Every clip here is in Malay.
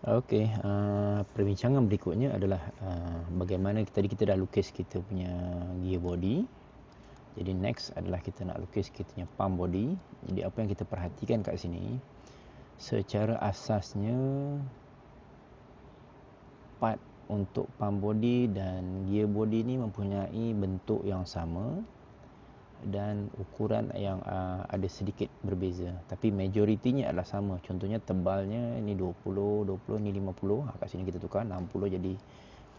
Okey, perbincangan berikutnya adalah bagaimana tadi kita dah lukis kita punya gear body. Jadi next adalah kita nak lukis kita punya pump body. Jadi apa yang kita perhatikan kat sini, secara asasnya part untuk pump body dan gear body ni mempunyai bentuk yang sama dan ukuran yang ada sedikit berbeza, tapi majoritinya adalah sama. Contohnya tebalnya ini 20, 20 ni 50. Kat sini kita tukar 60 jadi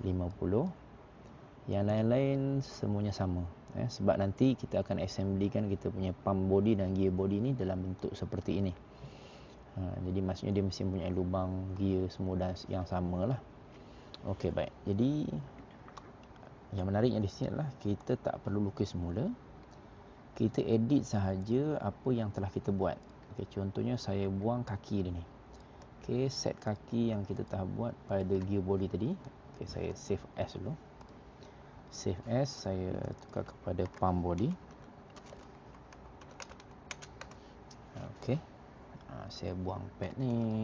50. Yang lain-lain semuanya sama. Sebab nanti kita akan assemblykan kita punya pump body dan gear body ni dalam bentuk seperti ini. Jadi maksudnya dia mesti mempunyai lubang gear semua dan yang sama lah. Okey, baik. Jadi yang menariknya di sini adalah kita tak perlu lukis semula. Kita edit sahaja apa yang telah kita buat. Okey, contohnya saya buang kaki dia ni. Okey, set kaki yang kita telah buat pada gear body tadi. Okey, saya save as dulu. Save as, saya tukar kepada pump body. Okey. Saya buang pad ni.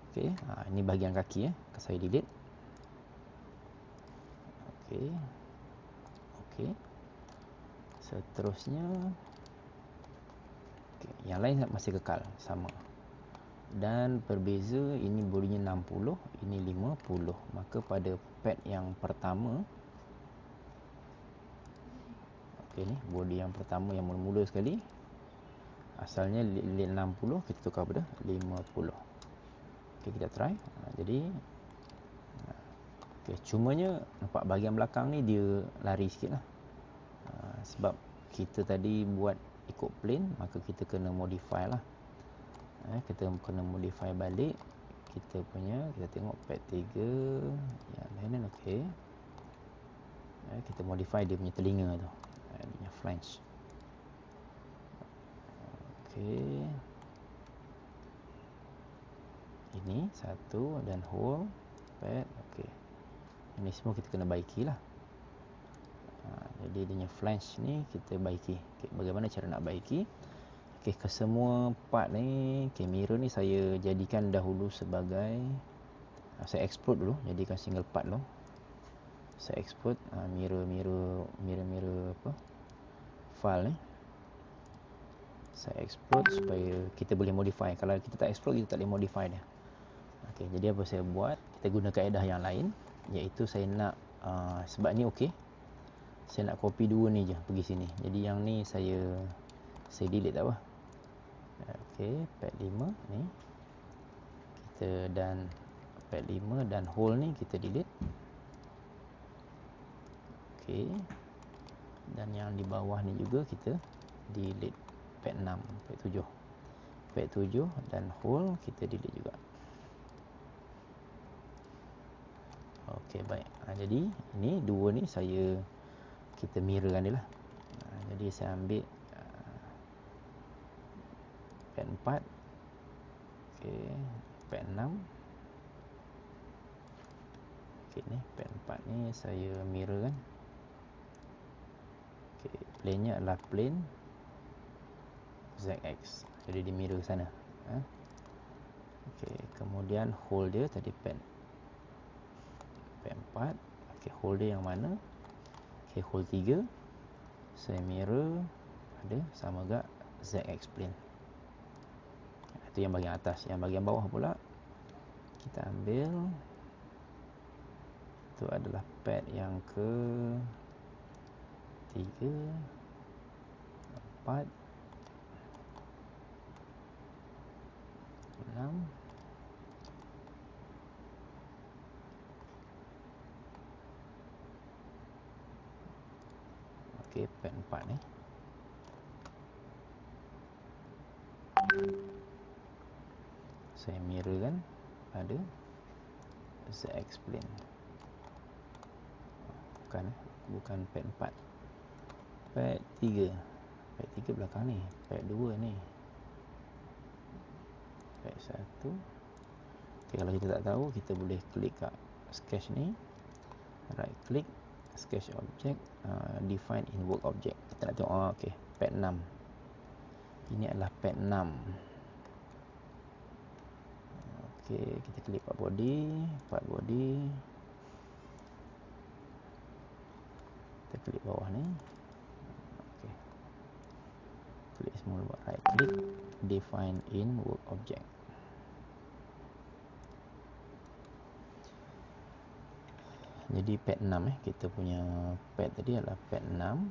Okey, ini bahagian kaki ya. Saya delete. Okey. Okey. Seterusnya yang lain masih kekal sama. Dan berbeza, ini bodinya 60, ini 50. Maka pada pad yang pertama, okey ni body yang pertama yang mula-mula sekali, asalnya 60, kita tukar pada 50. Okey, kita try. Jadi okey, cumanya nampak bahagian belakang ni dia lari sikitlah. Sebab kita tadi buat ikut plane, maka kita kena modify lah. Kita kena modify balik kita punya. Kita tengok pad 3 yang lain okey. Kita modify dia punya telinga tu, dia punya flange. Okey, ini satu dan hole pad. Okey, ini semua kita kena baiki lah. Jadi dia punya flange ni kita baiki. Okay, bagaimana cara nak baiki? Okey, kesemua part ni, mirror ni saya jadikan dahulu sebagai saya explode dulu, jadikan single part dulu. Saya explode mirror apa file ni. Saya explode supaya kita boleh modify. Kalau kita tak explode, kita tak boleh modify dia. Okey, jadi apa saya buat? Kita guna kaedah yang lain, iaitu saya nak sebab ni okey, saya nak copy dua ni je pergi sini. Jadi yang ni saya delete tak apa. Okey, pad 5 ni kita, dan pad 5 dan hole ni kita delete. Okey, dan yang di bawah ni juga kita delete. Pad 6, pad 7, pad 7 dan hole kita delete juga. Okey, baik. Jadi ini dua ni kita mirrorkan dia lah. Jadi saya ambil pad 4. Okey, pad 6. Okey, ni pad 4 ni saya mirror kan. Okey, plane-nya adalah plane ZX. Jadi di mirror sana. Okey, kemudian hole dia tadi pad 4. Okey, hole dia yang mana? Okey, hole 3 saya mirror ada sama juga ZX plane. Itu yang bahagian atas. Yang bahagian bawah pula kita ambil, itu adalah pad yang ke 3, 4, 6. Okey, pad 4 ni saya mirror kan pada ZX plane. Bukan pad 4, pad 3. Pad 3 belakang ni, pad 2 ni, pad 1. Okey, kalau kita tak tahu, kita boleh klik kat sketch ni, right click, sketch object, define in work object. Kita nak tengok okey, pad 6. Ini adalah pad 6. Okey, kita klik part body. Kita klik bawah ni. Okey. Klik semula, buat right click, define in work object. Jadi pad 6 kita punya pad tadi adalah pad 6.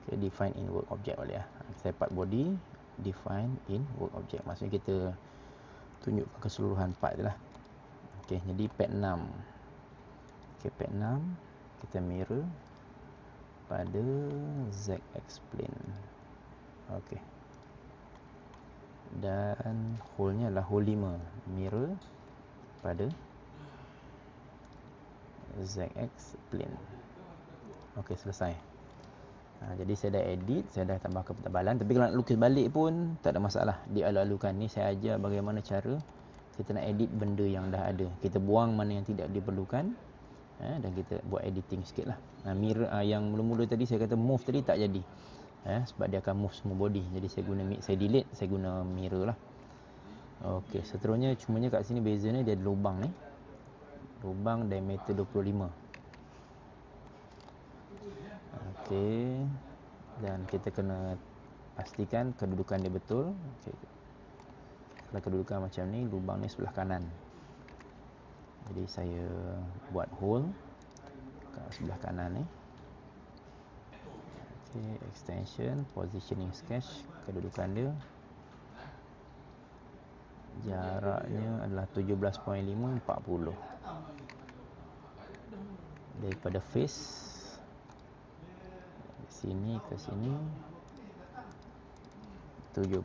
Okay, define in work object balik lah. Saya part body, define in work object. Maksudnya kita tunjukkan keseluruhan part tu lah. Okay, jadi pad 6. Okay, pad 6 kita mirror pada ZX plane. Okay. Dan hole-nya adalah hole 5. Mirror pada ZX plane. Okay, selesai. Jadi saya dah edit, saya dah tambah ketebalan. Tapi kalau nak lukis balik pun tak ada masalah. Dialu-alukan. Ni saya ajar bagaimana cara kita nak edit benda yang dah ada. Kita buang mana yang tidak diperlukan, dan kita buat editing sikit lah. Mirror yang mula-mula tadi saya kata move tadi tak jadi, sebab dia akan move semua body. Jadi saya delete, saya guna mirror lah. Okey, seterusnya cumanya kat sini bezanya dia ada lubang ni. Lubang diameter 25. Okey. Dan kita kena pastikan kedudukan dia betul. Okey. Kalau kedudukan macam ni, lubang ni sebelah kanan. Jadi saya buat hole kat sebelah kanan ni. Okey, extension, positioning sketch, kedudukan dia. Jaraknya adalah 17.540. Daripada face sini ke sini 17.5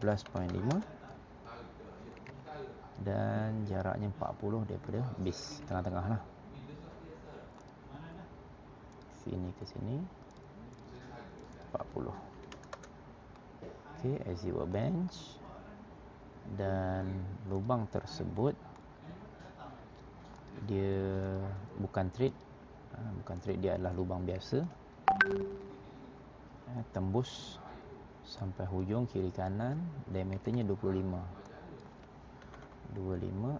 dan jaraknya 40 daripada base tengah-tengah lah. Sini ke sini 40. Okey, exit workbench. Dan lubang tersebut dia bukan thread. Bukan thread, dia adalah lubang biasa. Tembus sampai hujung kiri kanan, diameternya 25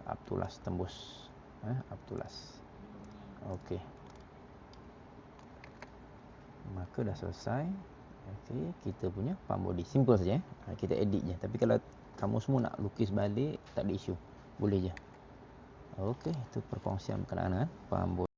up to last, tembus up to last. Okey, maka dah selesai. Okey, kita punya pump body simple saja. Kita edit je. Tapi kalau kamu semua nak lukis balik, tak ada isu, boleh je. Okey, itu perkongsian berkenaan dengan pump body.